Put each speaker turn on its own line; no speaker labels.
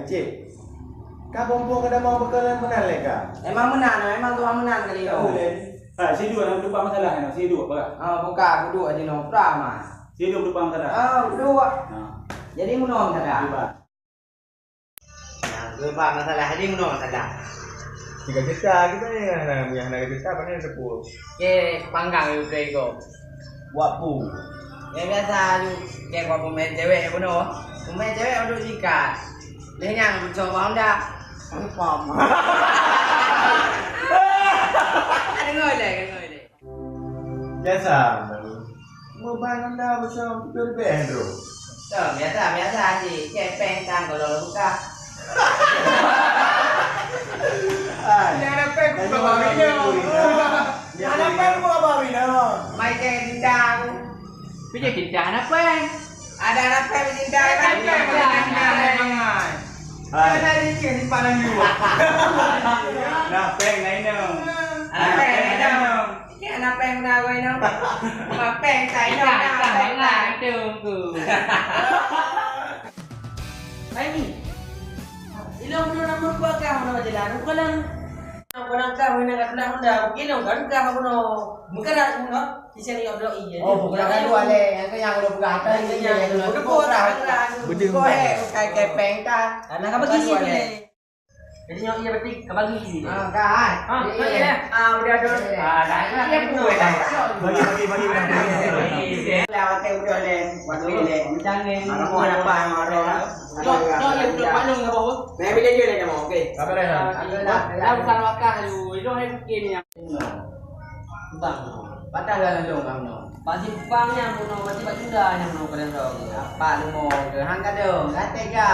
Acik. Kau perempuan kada mau bekalan benar leka.
Emang tuan menan kali
Tak boleh. Saya dua nak berdepan masalah ni. Saya dua apa?
buka aku dua aja no prama.
Saya dua berdepan masalah.
Dua.
Nah.
Jadi menong tak ada.
Dua.
Nah, dua masalah jadi menong tak ada.
3 juta kita ni yang nak juta pakai 10.
Ke panggang you play go.
Buat pu.
Ya biasa you ke buat pemain cewek beno. Pemain cewek untuk jikat. Lenyang coba Honda. Pam. Ada ngoi le.
Biasa. Mau bangun dah besar kita lebih bro.
Biasa sih. Ke pengtang kalau buka.
Ada peng buka babi ni. Ada peng buka babi ni.
Mai ke dindang.
Bây giờ kiểm tra nó quen.
Ada anak peng dindang kan.
Ada di sini pandang dulu. Nah, peng lain dong.
Anak peng dong. Ini anak peng dah gue dong. Ma peng sai
Cái
dong.
cả cả mấy là cái trường cử.
Ini. Ilong dulu nama gua kau nama jalan. Bukan orang kau ini nak nak Honda. Ilong kan kau no. Bukan nak no. Di sini ada iya.
Bukan kan dua le, yang udah buka atas ini yang
Udah kau dah. Kau kayak peng ta.
Karena kamu bagi sini. Jadi nyok iya berarti kebagi sini.
kan.
Iya.
Udah dong.
Dah lah kan gue dah.
Bagi.
Lewat udah le. Waktu le.
Jangan.
Mau apa orang.
Nyok yang udah panjang enggak apa-apa.
Nah, bila dia le mau. Okey.
Apa dah?
Dah bukan wakah lu. Itu yang begini yang. Bang.
Patah lah dong kamu.
Pasti bangnya puno, pasti baju dah yang puno kalian dong.
Apa lu mau? Hang ka dong. Kate ka.